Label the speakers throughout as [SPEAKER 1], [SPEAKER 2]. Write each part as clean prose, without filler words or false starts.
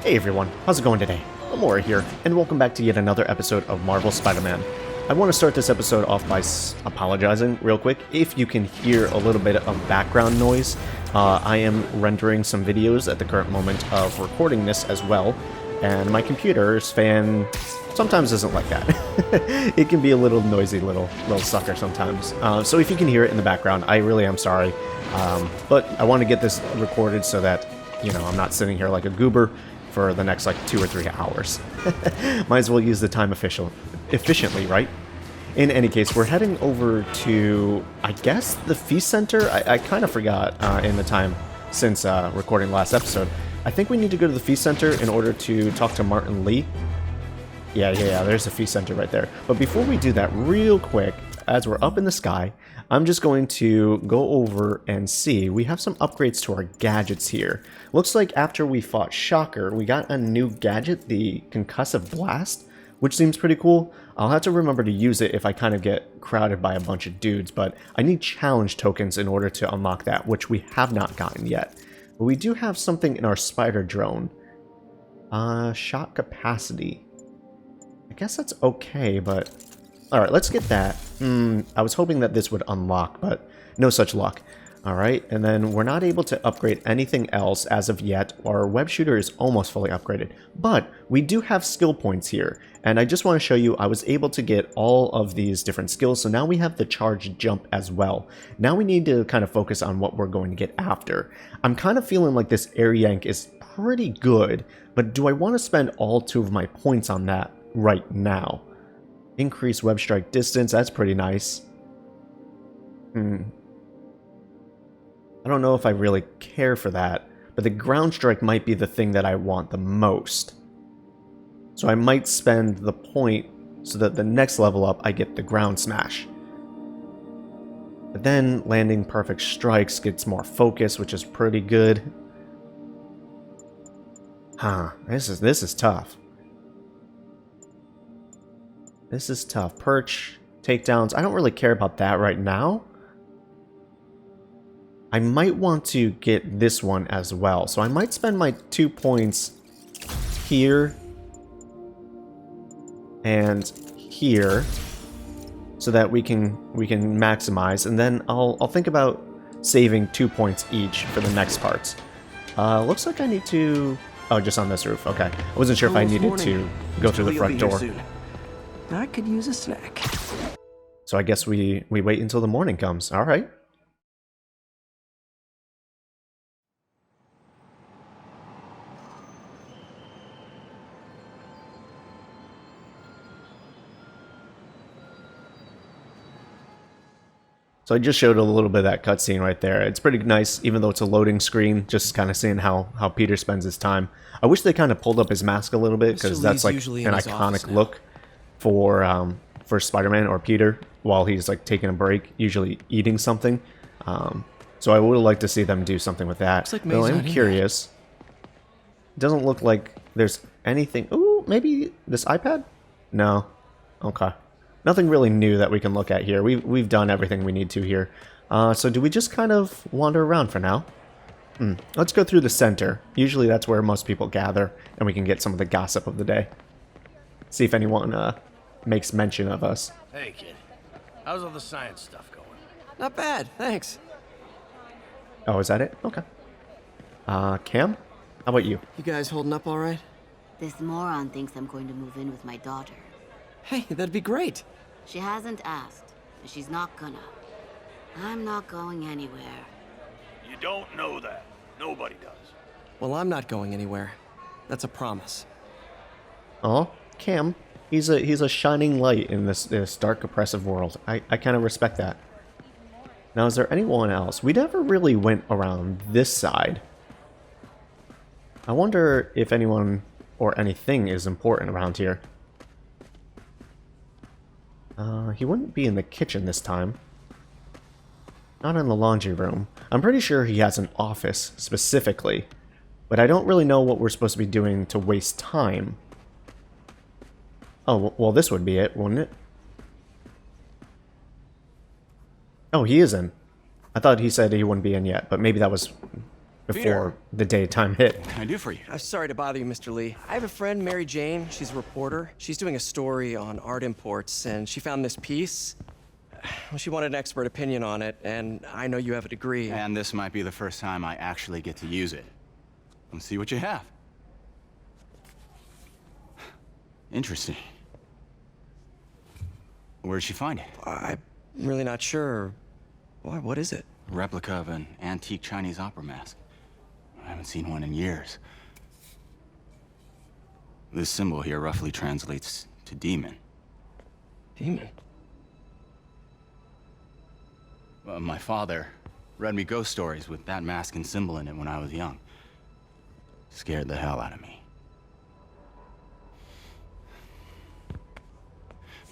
[SPEAKER 1] Hey everyone, how's it going today? Lamoura here, and welcome back to yet another episode of Marvel Spider-Man. I want to start this episode off by apologizing real quick. If you can hear a little bit of background noise, I am rendering some videos at the current moment of recording this as well, and my computer's fan sometimes isn't like that. It can be a little noisy little sucker sometimes. So if you can hear it in the background, I really am sorry. But I want to get this recorded so that, you know, I'm not sitting here like a goober for the next like 2 or 3 hours. Might as well use the time efficiently, right? In any case, we're heading over to, I guess, the Feast Center? I kind of forgot in the time since recording last episode. I think we need to go to the Feast Center in order to talk to Martin Lee. Yeah, there's the Feast Center right there. But before we do that, real quick, as we're up in the sky, I'm just going to go over and see. We have some upgrades to our gadgets here. Looks like after we fought Shocker, we got a new gadget, the Concussive Blast, which seems pretty cool. I'll have to remember to use it if I kind of get crowded by a bunch of dudes, but I need challenge tokens in order to unlock that, which we have not gotten yet. But we do have something in our spider drone. Shot capacity. I guess that's okay, but... Alright, let's get that. I was hoping that this would unlock, but no such luck. Alright, and then we're not able to upgrade anything else as of yet. Our web shooter is almost fully upgraded, but we do have skill points here. And I just want to show you, I was able to get all of these different skills, so now we have the charge jump as well. Now we need to kind of focus on what we're going to get after. I'm kind of feeling like this air yank is pretty good, but do I want to spend all 2 of my points on that right now? Increase web strike distance, that's pretty nice. I don't know if I really care for that, but the ground strike might be the thing that I want the most. So I might spend the point so that the next level up I get the ground smash. But then landing perfect strikes gets more focus, which is pretty good. This is tough. This is tough. Perch, takedowns, I don't really care about that right now. I might want to get this one as well. So I might spend my 2 points here and here so that we can maximize, and then I'll think about saving 2 points each for the next parts. Looks like I need to... Oh, just on this roof. Okay. I wasn't sure if I needed to go through the front door.
[SPEAKER 2] I could use a snack.
[SPEAKER 1] So I guess we wait until the morning comes. All right. So I just showed a little bit of that cutscene right there. It's pretty nice, even though it's a loading screen, just kind of seeing how Peter spends his time. I wish they kind of pulled up his mask a little bit, because that's like an iconic look for Spider-Man or Peter while he's like taking a break, usually eating something. So I would like to see them do something with that.
[SPEAKER 2] Like
[SPEAKER 1] Though I'm curious. It doesn't look like there's anything. Ooh, maybe this iPad? No. Okay. Nothing really new that we can look at here. We've done everything we need to here. So do we just kind of wander around for now? Let's go through the center. Usually that's where most people gather, and we can get some of the gossip of the day. See if anyone makes mention of us.
[SPEAKER 3] Hey, kid. How's all the science stuff going?
[SPEAKER 2] Not bad, thanks.
[SPEAKER 1] Oh, is that it? Okay. Cam? How about you?
[SPEAKER 2] You guys holding up all right?
[SPEAKER 4] This moron thinks I'm going to move in with my daughter.
[SPEAKER 2] Hey, that'd be great.
[SPEAKER 4] She hasn't asked, and she's not gonna. I'm not going anywhere.
[SPEAKER 3] You don't know that. Nobody does.
[SPEAKER 2] Well, I'm not going anywhere. That's a promise.
[SPEAKER 1] Oh, Cam. He's a shining light in this dark, oppressive world. I kind of respect that. Now, is there anyone else? We never really went around this side. I wonder if anyone or anything is important around here. He wouldn't be in the kitchen this time. Not in the laundry room. I'm pretty sure he has an office, specifically. But I don't really know what we're supposed to be doing to waste time. Oh, well, this would be it, wouldn't it? Oh, he is in. I thought he said he wouldn't be in yet, but maybe that was before the daytime hit.
[SPEAKER 5] What can I do for you?
[SPEAKER 2] I'm sorry to bother you, Mr. Lee. I have a friend, Mary Jane. She's a reporter. She's doing a story on art imports, and she found this piece. Well, she wanted an expert opinion on it, and I know you have a degree.
[SPEAKER 5] And this might be the first time I actually get to use it. Let's see what you have. Interesting. Where'd she find it?
[SPEAKER 2] I'm really not sure. Why, what is it?
[SPEAKER 5] A replica of an antique Chinese opera mask. I haven't seen one in years. This symbol here roughly translates to demon.
[SPEAKER 2] Demon?
[SPEAKER 5] My father read me ghost stories with that mask and symbol in it when I was young. Scared the hell out of me.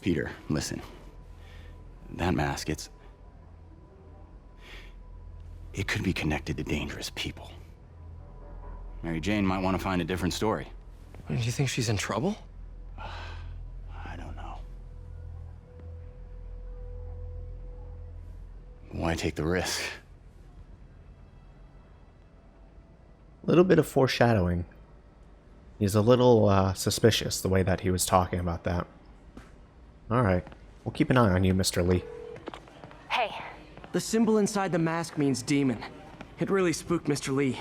[SPEAKER 5] Peter, listen. That mask, it could be connected to dangerous people. Mary Jane might want to find a different story.
[SPEAKER 2] Do you think she's in trouble?
[SPEAKER 5] I don't know. Why take the risk?
[SPEAKER 1] A little bit of foreshadowing. He's a little suspicious the way that he was talking about that. Alright, we'll keep an eye on you, Mr. Lee.
[SPEAKER 6] Hey.
[SPEAKER 2] The symbol inside the mask means demon. It really spooked Mr. Lee.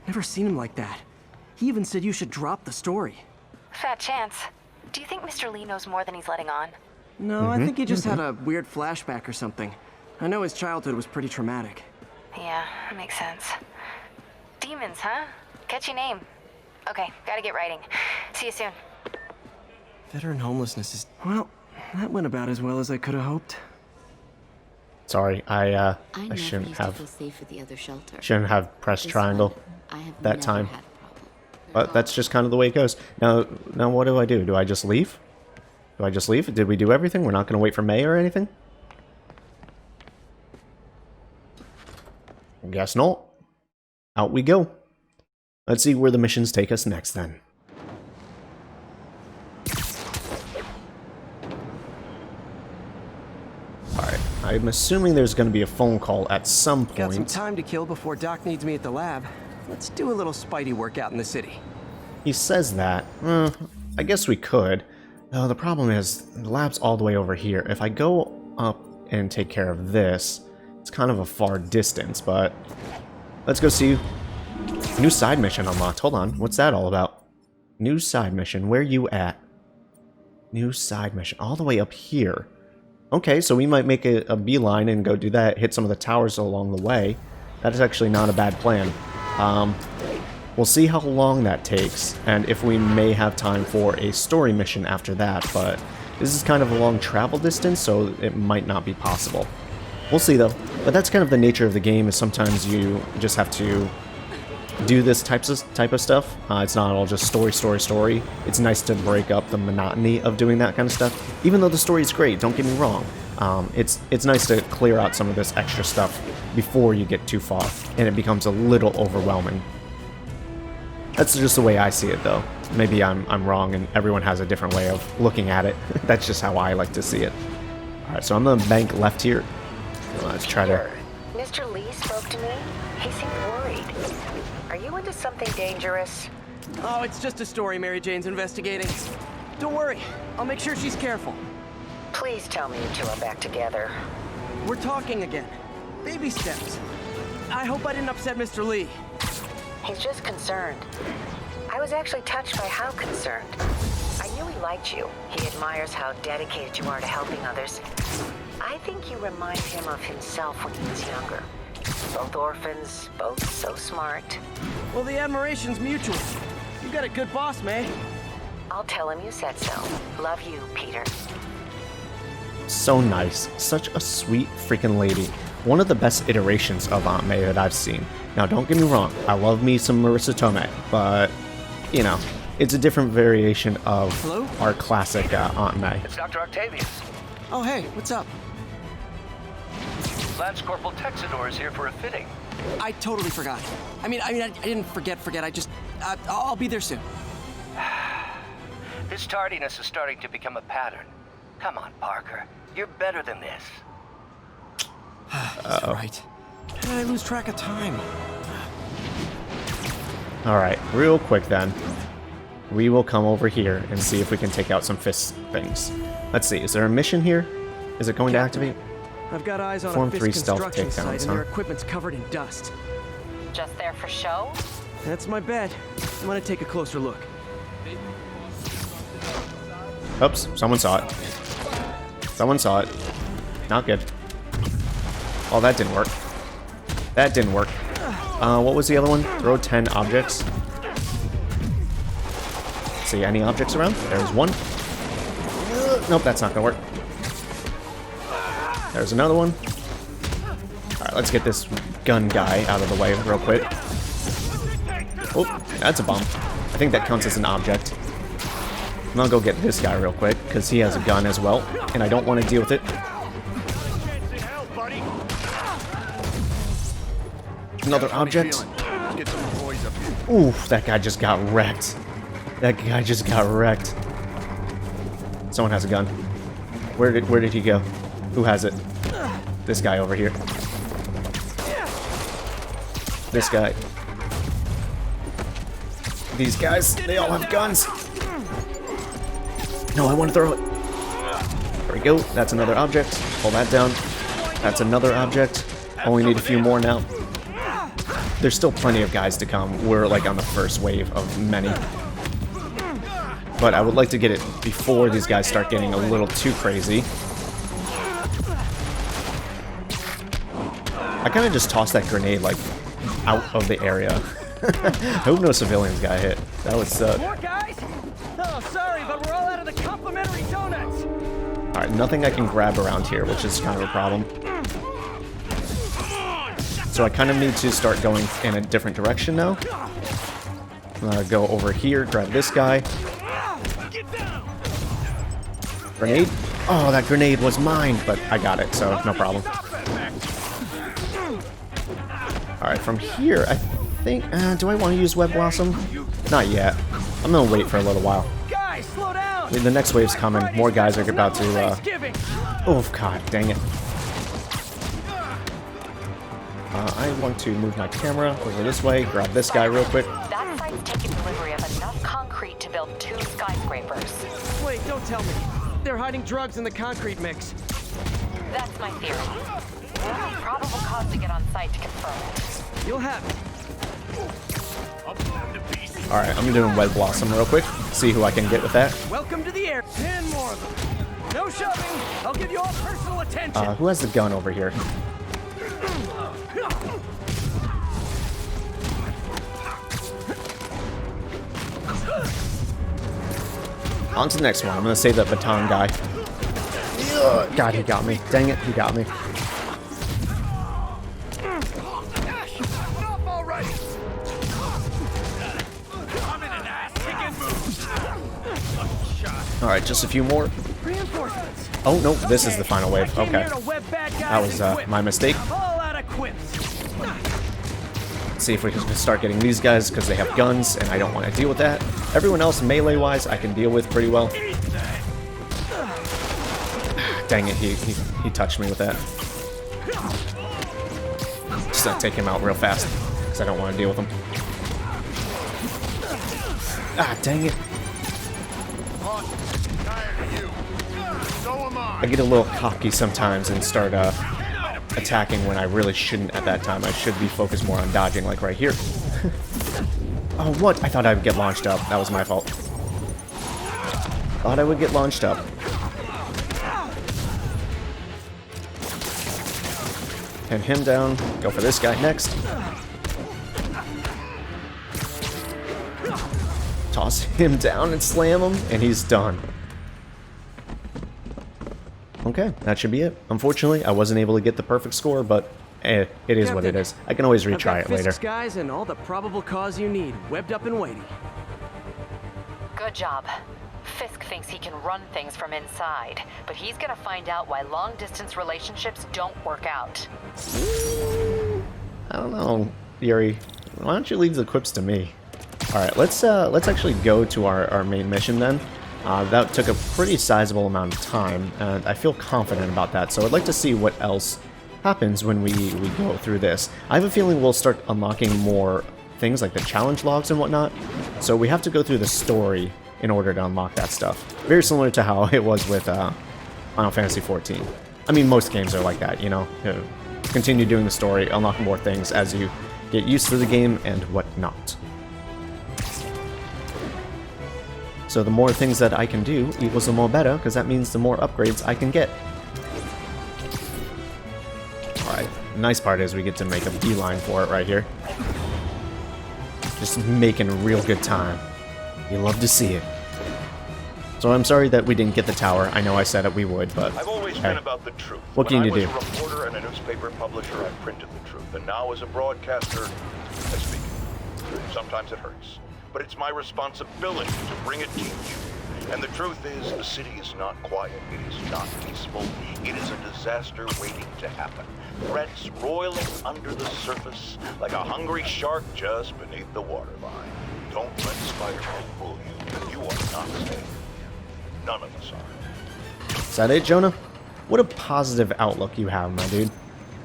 [SPEAKER 2] Never seen him like that. He even said you should drop the story.
[SPEAKER 6] Fat chance. Do you think Mr. Lee knows more than he's letting on?
[SPEAKER 2] No, I think he just had a weird flashback or something. I know his childhood was pretty traumatic.
[SPEAKER 6] Yeah, that makes sense. Demons, huh? Catchy name. Okay, gotta get writing. See you soon.
[SPEAKER 2] Veteran homelessness is... Well, that went about as well as I could have hoped.
[SPEAKER 1] Sorry, I
[SPEAKER 4] never
[SPEAKER 1] shouldn't
[SPEAKER 4] used to
[SPEAKER 1] have
[SPEAKER 4] feel safe at the other shelter.
[SPEAKER 1] shouldn't have pressed
[SPEAKER 4] This
[SPEAKER 1] triangle
[SPEAKER 4] one, I have
[SPEAKER 1] that
[SPEAKER 4] never
[SPEAKER 1] time.
[SPEAKER 4] had a problem.
[SPEAKER 1] But that's just kind of the way it goes. Now what do? Do I just leave? Do I just leave? Did we do everything? We're not going to wait for May or anything? Guess not. Out we go. Let's see where the missions take us next then. Alright, I'm assuming there's going to be a phone call at some
[SPEAKER 2] Got some
[SPEAKER 1] point.
[SPEAKER 2] time to kill before Doc needs me at the lab. Let's do a little Spidey workout in the city.
[SPEAKER 1] He says that. I guess we could. The problem is, the lab's all the way over here. If I go up and take care of this, it's kind of a far distance, but let's go see. New side mission unlocked. Hold on. What's that all about? New side mission. Where you at? New side mission. All the way up here. Okay, so we might make a beeline and go do that. Hit some of the towers along the way. That is actually not a bad plan. We'll see how long that takes, and if we may have time for a story mission after that, but this is kind of a long travel distance, so it might not be possible. We'll see, though. But that's kind of the nature of the game, is sometimes you just have to do this type of stuff. It's not all just story. It's nice to break up the monotony of doing that kind of stuff. Even though the story is great, don't get me wrong. It's nice to clear out some of this extra stuff before you get too far, and it becomes a little overwhelming. That's just the way I see it, though. Maybe I'm wrong, and everyone has a different way of looking at it. That's just how I like to see it. Alright, so I'm on the bank left here. Let's try to...
[SPEAKER 7] Mr. Lee spoke to me. He seemed worried. Are you into something dangerous?
[SPEAKER 2] Oh, it's just a story Mary Jane's investigating. Don't worry, I'll make sure she's careful.
[SPEAKER 7] Please tell me you two are back together.
[SPEAKER 2] We're talking again. Baby steps. I hope I didn't upset Mr. Lee.
[SPEAKER 7] He's just concerned. I was actually touched by how concerned. I knew he liked you. He admires how dedicated you are to helping others. I think you remind him of himself when he was younger. Both orphans, both so smart.
[SPEAKER 2] Well, the admiration's mutual. You got a good boss, May.
[SPEAKER 7] I'll tell him you said so. Love you, Peter.
[SPEAKER 1] So nice. Such a sweet freaking lady. One of the best iterations of Aunt May that I've seen. Now, don't get me wrong. I love me some Marissa Tomei, but, you know, it's a different variation of
[SPEAKER 2] Hello?
[SPEAKER 1] our classic Aunt May.
[SPEAKER 8] It's Dr. Octavius.
[SPEAKER 2] Oh, hey, what's up?
[SPEAKER 8] Lance Corporal Texador is here for a fitting.
[SPEAKER 2] I totally forgot. I didn't forget. I just... I'll be there soon.
[SPEAKER 8] This tardiness is starting to become a pattern. Come on, Parker. You're better than this.
[SPEAKER 2] He's right. How did I lose track of time?
[SPEAKER 1] Alright, real quick then. We will come over here and see if we can take out some fist things. Let's see, is there a mission here? Is it going to activate?
[SPEAKER 2] I've got eyes on
[SPEAKER 1] Form
[SPEAKER 2] a
[SPEAKER 1] 3
[SPEAKER 2] Fisk
[SPEAKER 1] stealth
[SPEAKER 2] construction site,
[SPEAKER 1] takedowns,
[SPEAKER 2] and their
[SPEAKER 1] huh?
[SPEAKER 2] equipment's covered in dust.
[SPEAKER 6] Just there for show?
[SPEAKER 2] That's my bet. I'm gonna take a closer look.
[SPEAKER 1] Oops, someone saw it. Someone saw it. Not good. Oh, that didn't work. That didn't work. What was the other one? Throw 10 objects. See any objects around? There's one. Nope, that's not gonna work. There's another one. Alright, let's get this gun guy out of the way real quick. Oh, that's a bomb. I think that counts as an object. And I'll go get this guy real quick, because he has a gun as well, and I don't want to deal with it. Another object. Oof, that guy just got wrecked. That guy just got wrecked. Someone has a gun. Where did he go? Who has it? This guy over here. This guy. These guys, they all have guns. No, I want to throw it. There we go. That's another object. Pull that down. That's another object. Only need a few more now. There's still plenty of guys to come. We're like on the first wave of many. But I would like to get it before these guys start getting a little too crazy. I kind of just tossed that grenade like out of the area. I hope no civilians got hit. That would suck.
[SPEAKER 2] More guys? Oh, sorry, but we're all out of the complimentary donuts.
[SPEAKER 1] Alright, nothing I can grab around here, which is kind of a problem. So I kind of need to start going in a different direction now. I'm gonna go over here, grab this guy. Grenade? Oh, that grenade was mine, but I got it, so no problem. Alright, from here, I think... do I want to use Web Blossom? Not yet. I'm gonna wait for a little while.
[SPEAKER 2] Guys, slow down.
[SPEAKER 1] The next wave's coming. More guys are about to... Oh, god, dang it. I want to move my camera over this way, grab this guy real quick.
[SPEAKER 6] That site's taken delivery of enough concrete to build 2 skyscrapers.
[SPEAKER 2] Wait, don't tell me. They're hiding drugs in the concrete mix.
[SPEAKER 6] That's my theory. Probable cause to get on site to confirm it.
[SPEAKER 2] You'll have it.
[SPEAKER 1] Alright, I'm doing Web Blossom real quick. See who I can get with that.
[SPEAKER 2] Welcome to the air. 10 more of them. No shoving. I'll give you all personal attention.
[SPEAKER 1] Who has the gun over here? On to the next one. I'm gonna save that baton guy. God, he got me. Dang it, he got me. Alright, just a few more. Oh, no, this is the final wave. Okay. That was my mistake. See if we can start getting these guys, because they have guns, and I don't want to deal with that. Everyone else, melee-wise, I can deal with pretty well. Dang it, he touched me with that. Just gonna take him out real fast, because I don't want to deal with him. Ah, dang it. I get a little cocky sometimes and start attacking when I really shouldn't at that time. I should be focused more on dodging, like right here. Oh, what? I thought I would get launched up. That was my fault. Thought I would get launched up. Pin him down. Go for this guy next. Toss him down and slam him, and he's done. Okay, that should be it. Unfortunately, I wasn't able to get the perfect score, but it is what it is. I can always retry it later.
[SPEAKER 2] Guys, and all the probable cause you need, webbed up and waiting.
[SPEAKER 6] Good job. Fisk thinks he can run things from inside, but he's gonna find out why long-distance relationships don't work out.
[SPEAKER 1] I don't know, Yuri. Why don't you leave the quips to me? All right, let's actually go to our main mission then. That took a pretty sizable amount of time, and I feel confident about that, so I'd like to see what else happens when we go through this. I have a feeling we'll start unlocking more things like the challenge logs and whatnot. So we have to go through the story in order to unlock that stuff. Very similar to how it was with Final Fantasy XIV. I mean, most games are like that, you know? Continue doing the story, unlock more things as you get used to the game and whatnot. So the more things that I can do equals the more better, because that means the more upgrades I can get. Alright, the nice part is we get to make a beeline for it right here. Just making a real good time. You love to see it. So I'm sorry that we didn't get the tower. I know I said that we would, but
[SPEAKER 9] I've always been about the truth.
[SPEAKER 1] What can you do?
[SPEAKER 9] When I was a reporter and a newspaper publisher, I printed the truth. And now as a broadcaster, I speak it. Sometimes it hurts. But it's my responsibility to bring it to you. And the truth is, the city is not quiet. It is not peaceful. It is a disaster waiting to happen. Threats roiling under the surface like a hungry shark just beneath the waterline. Don't let Spider-Man fool you. You are not safe. None of us are.
[SPEAKER 1] Is that it, Jonah? What a positive outlook you have, my dude.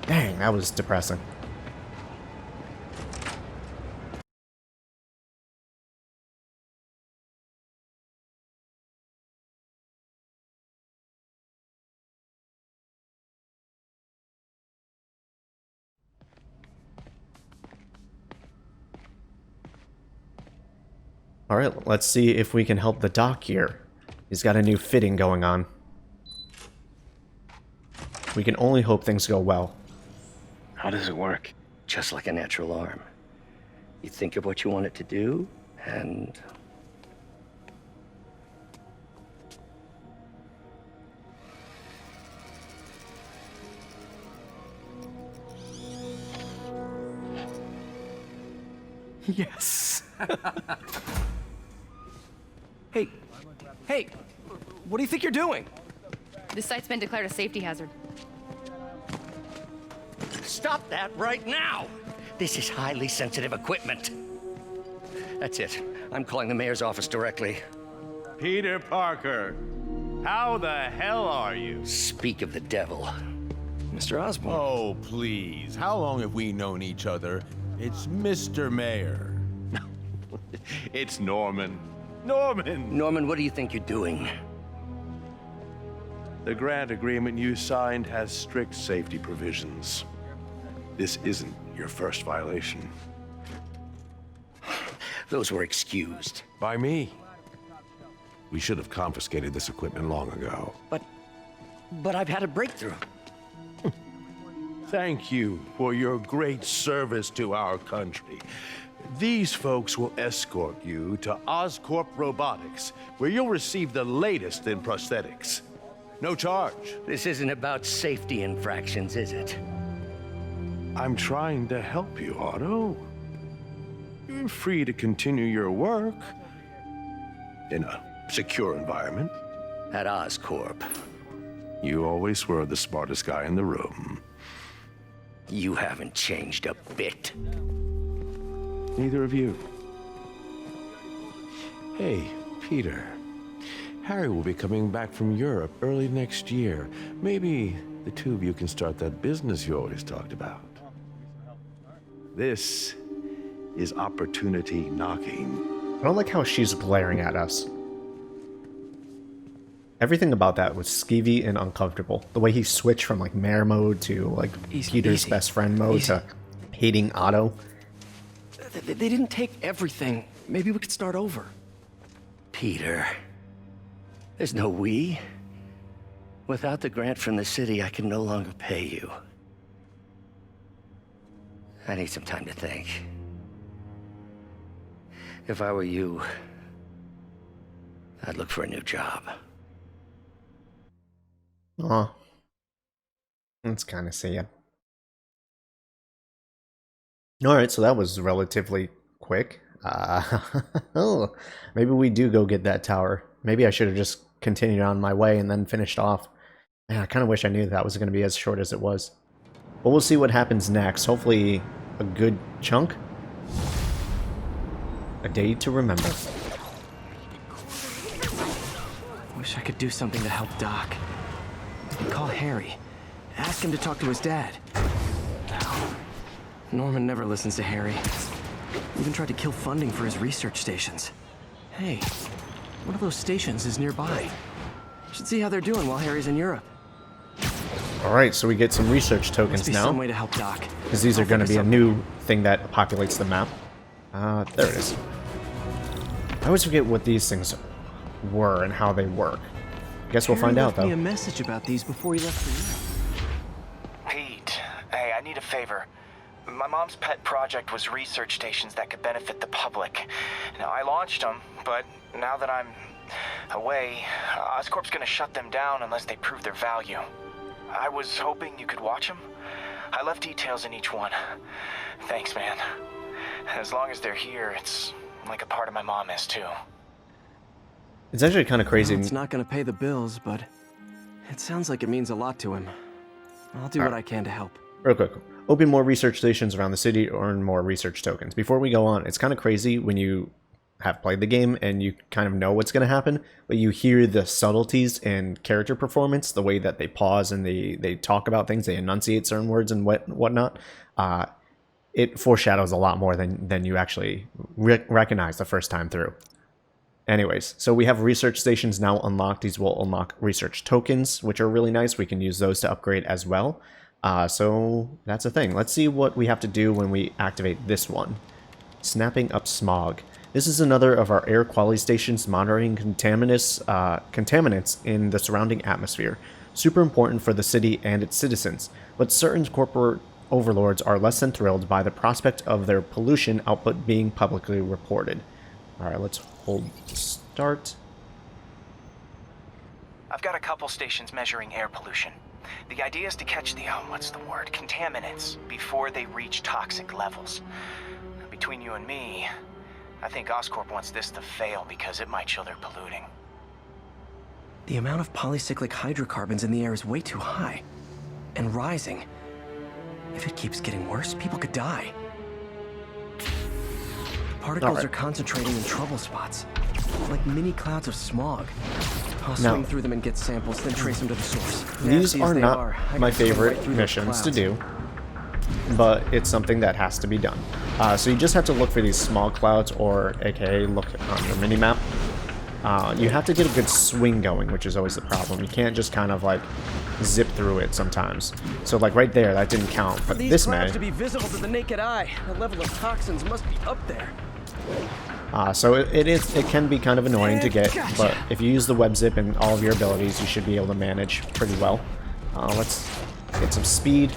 [SPEAKER 1] Dang, that was depressing. Alright, let's see if we can help the doc here. He's got a new fitting going on. We can only hope things go well.
[SPEAKER 10] How does it work? Just like a natural arm. You think of what you want it to do, and...
[SPEAKER 2] Yes. Hey, what do you think you're doing?
[SPEAKER 11] This site's been declared a safety hazard.
[SPEAKER 10] Stop that right now! This is highly sensitive equipment. That's it. I'm calling the mayor's office directly.
[SPEAKER 3] Peter Parker, how the hell are you?
[SPEAKER 10] Speak of the devil.
[SPEAKER 2] Mr. Osborn.
[SPEAKER 12] Oh, please. How long have we known each other? It's Mr. Mayor.
[SPEAKER 3] It's Norman. Norman!
[SPEAKER 10] Norman, what do you think you're doing?
[SPEAKER 13] The grant agreement you signed has strict safety provisions. This isn't your first violation.
[SPEAKER 10] Those were excused.
[SPEAKER 13] By me. We should have confiscated this equipment long ago.
[SPEAKER 10] But I've had a breakthrough.
[SPEAKER 13] Thank you for your great service to our country. These folks will escort you to Oscorp Robotics, where you'll receive the latest in prosthetics. No charge.
[SPEAKER 10] This isn't about safety infractions, is it?
[SPEAKER 13] I'm trying to help you, Otto. You're free to continue your work in a secure environment.
[SPEAKER 10] At Oscorp.
[SPEAKER 13] You always were the smartest guy in the room.
[SPEAKER 10] You haven't changed a bit.
[SPEAKER 13] Neither of you. Hey, Peter. Harry will be coming back from Europe early next year. Maybe the two of you can start that business you always talked about. This is opportunity knocking.
[SPEAKER 1] I don't like how she's glaring at us. Everything about that was skeevy and uncomfortable. The way he switched from like mayor mode to like Peter's best friend mode to hating Otto.
[SPEAKER 2] They didn't take everything. Maybe we could start over.
[SPEAKER 10] Peter. There's no we. Without the grant from the city, I can no longer pay you. I need some time to think. If I were you, I'd look for a new job.
[SPEAKER 1] Aw. That's kind of sad. Alright, so that was relatively quick. Oh, maybe we do go get that tower. Maybe I should have just continued on my way and then finished off. Man, I kind of wish I knew that was going to be as short as it was. But we'll see what happens next. Hopefully a good chunk. A day to remember.
[SPEAKER 2] Wish I could do something to help Doc. Call Harry. Ask him to talk to his dad. Norman never listens to Harry. Even tried to kill funding for his research stations. Hey, one of those stations is nearby. Should see how they're doing while Harry's in Europe.
[SPEAKER 1] Alright, so we get some research tokens
[SPEAKER 2] Must be
[SPEAKER 1] now.
[SPEAKER 2] some way to help Doc.
[SPEAKER 1] Because these are going to be a new thing that populates the map. There it is. I always forget what these things were and how they work. Guess we'll find out, though.
[SPEAKER 2] Harry left me a message about these before he left for Europe.
[SPEAKER 14] Pete, hey, I need a favor. My mom's pet project was research stations that could benefit the public. Now, I launched them, but now that I'm away, Oscorp's gonna shut them down unless they prove their value. I was hoping you could watch them. I left details in each one. Thanks, man. As long as they're here, it's like a part of my mom is, too.
[SPEAKER 1] It's actually kind of crazy.
[SPEAKER 2] Well, it's not gonna pay the bills, but it sounds like it means a lot to him. I'll do what I can to help.
[SPEAKER 1] Real quick. Open more research stations around the city to earn more research tokens. Before we go on, it's kind of crazy when you have played the game and you kind of know what's going to happen, but you hear the subtleties in character performance, the way that they pause and they talk about things, they enunciate certain words and whatnot. It foreshadows a lot more than you actually recognize the first time through. Anyways, so we have research stations now unlocked. These will unlock research tokens, which are really nice. We can use those to upgrade as well. So that's a thing. Let's see what we have to do when we activate this one. Snapping up smog. This is another of our air quality stations monitoring contaminants in the surrounding atmosphere. Super important for the city and its citizens, but certain corporate overlords are less than thrilled by the prospect of their pollution output being publicly reported. Alright, let's hold start.
[SPEAKER 14] I've got a couple stations measuring air pollution. The idea is to catch the, contaminants before they reach toxic levels. Between you and me, I think Oscorp wants this to fail because it might show they're polluting.
[SPEAKER 2] The amount of polycyclic hydrocarbons in the air is way too high. And rising. If it keeps getting worse, people could die. Particles are concentrating in trouble spots, like mini clouds of smog. I'll swing through them and get samples, then trace them to the source.
[SPEAKER 1] These are not my favorite missions to do, but it's something that has to be done. So you just have to look for these smog clouds, or aka look on your mini-map. You have to get a good swing going, which is always the problem. You can't just kind of like zip through it sometimes. So like right there, that didn't count, but this may.
[SPEAKER 2] To be visible to the naked eye, the level of toxins must be up there.
[SPEAKER 1] So it can be kind of annoying to get, but if you use the web zip and all of your abilities, you should be able to manage pretty well. Let's get some speed.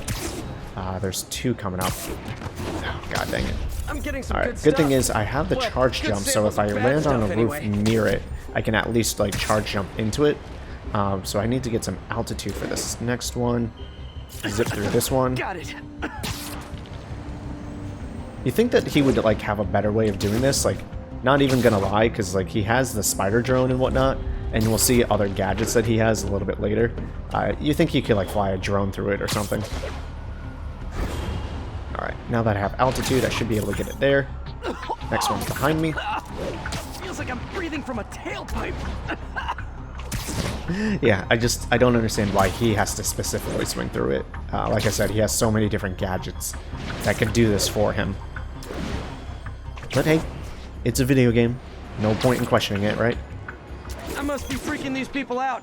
[SPEAKER 1] There's two coming up. Oh, God dang it.
[SPEAKER 2] I'm getting some
[SPEAKER 1] Alright, good thing is I have the charge jump, so if I land on a roof near it, I can at least like charge jump into it. So I need to get some altitude for this next one. Zip through this one.
[SPEAKER 2] Got it.
[SPEAKER 1] You think that he would like have a better way of doing this? Like, not even gonna lie, because like he has the spider drone and whatnot, and we'll see other gadgets that he has a little bit later. You think he could like fly a drone through it or something? Alright, now that I have altitude, I should be able to get it there. Next one's behind me.
[SPEAKER 2] Feels like I'm breathing from a tailpipe.
[SPEAKER 1] Yeah, I don't understand why he has to specifically swing through it. Like I said, he has so many different gadgets that could do this for him. But hey, it's a video game. No point in questioning it, right?
[SPEAKER 2] I must be freaking these people out.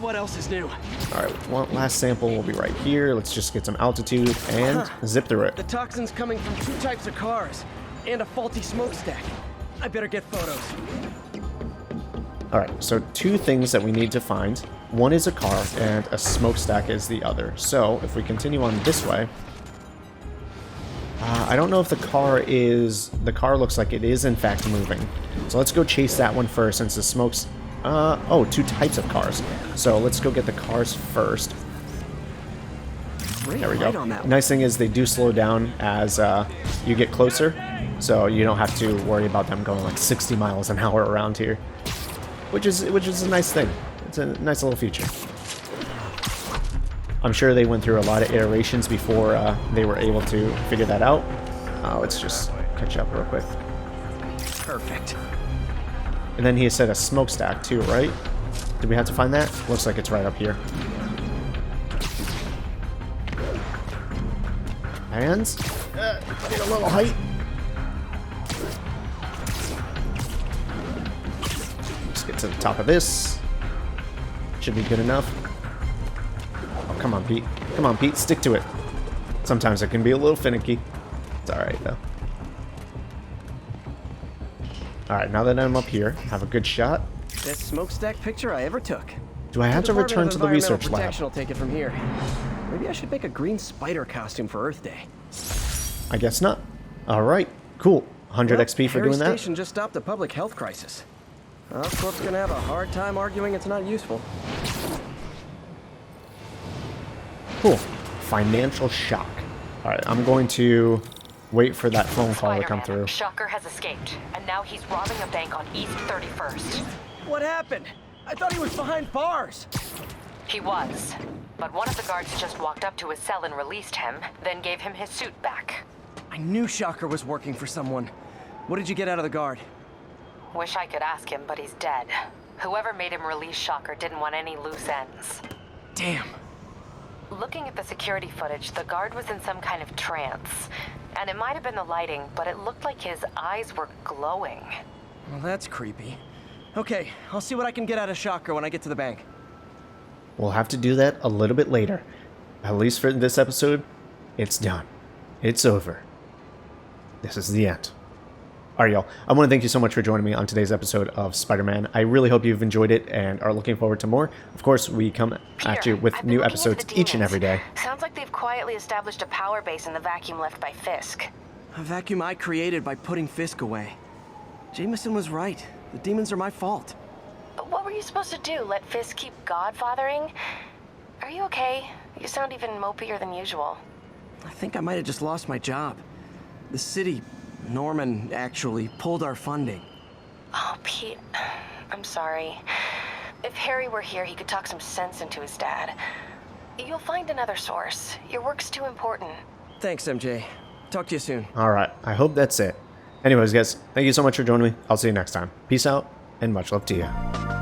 [SPEAKER 2] What else is new?
[SPEAKER 1] Alright, one last sample will be right here. Let's just get some altitude and zip through it.
[SPEAKER 2] The toxin's coming from two types of cars and a faulty smokestack. I better get photos.
[SPEAKER 1] Alright, so two things that we need to find. One is a car and a smokestack is the other. So if we continue on this way, I don't know if the car looks like it is in fact moving. So let's go chase that one first since the smoke's, two types of cars. So let's go get the cars first. There we go. Nice thing is they do slow down as you get closer. So you don't have to worry about them going like 60 miles an hour around here. Which is a nice thing. It's a nice little feature. I'm sure they went through a lot of iterations before they were able to figure that out. Let's just catch up real quick.
[SPEAKER 2] Perfect.
[SPEAKER 1] And then he said a smokestack too, right? Did we have to find that? Looks like it's right up here. And get a little height. get to the top of this. Should be good enough. Oh, come on, Pete. Come on, Pete. Stick to it. Sometimes it can be a little finicky. It's alright, though. Alright, now that I'm up here, have a good shot.
[SPEAKER 2] Best smokestack picture I ever took.
[SPEAKER 1] Do I have to return to the research lab?
[SPEAKER 2] Protection will take it from here. Maybe I should make a green spider costume for Earth Day.
[SPEAKER 1] I guess not. Alright, cool. 100 XP for doing that.
[SPEAKER 2] Harry Station just stopped a public health crisis. Oscorp's gonna have a hard time arguing it's not useful.
[SPEAKER 1] Cool. Financial shock. Alright, I'm going to wait for that phone call to come through.
[SPEAKER 6] Shocker has escaped, and now he's robbing a bank on East 31st.
[SPEAKER 2] What happened? I thought he was behind bars.
[SPEAKER 6] He was, but one of the guards just walked up to his cell and released him, then gave him his suit back.
[SPEAKER 2] I knew Shocker was working for someone. What did you get out of the guard?
[SPEAKER 6] Wish I could ask him, but he's dead. Whoever made him release Shocker didn't want any loose ends.
[SPEAKER 2] Damn.
[SPEAKER 6] Looking at the security footage, the guard was in some kind of trance. And it might have been the lighting, but it looked like his eyes were glowing.
[SPEAKER 2] Well, that's creepy. Okay, I'll see what I can get out of Shocker when I get to the bank.
[SPEAKER 1] We'll have to do that a little bit later. At least for this episode, it's done. It's over. This is the end. Alright, y'all. I want to thank you so much for joining me on today's episode of Spider-Man. I really hope you've enjoyed it and are looking forward to more. Of course, we come at you with new episodes each and every day.
[SPEAKER 7] Sounds like they've quietly established a power base in the vacuum left by Fisk.
[SPEAKER 2] A vacuum I created by putting Fisk away. Jameson was right. The demons are my fault.
[SPEAKER 7] What were you supposed to do? Let Fisk keep godfathering? Are you okay? You sound even mopier than usual.
[SPEAKER 2] I think I might have just lost my job. The city, Norman, actually, pulled our funding.
[SPEAKER 7] Oh, Pete, I'm sorry. If Harry were here, he could talk some sense into his dad. You'll find another source. Your work's too important.
[SPEAKER 2] Thanks, MJ. Talk to you soon.
[SPEAKER 1] Alright, I hope that's it. Anyways, guys, thank you so much for joining me. I'll see you next time. Peace out, and much love to you.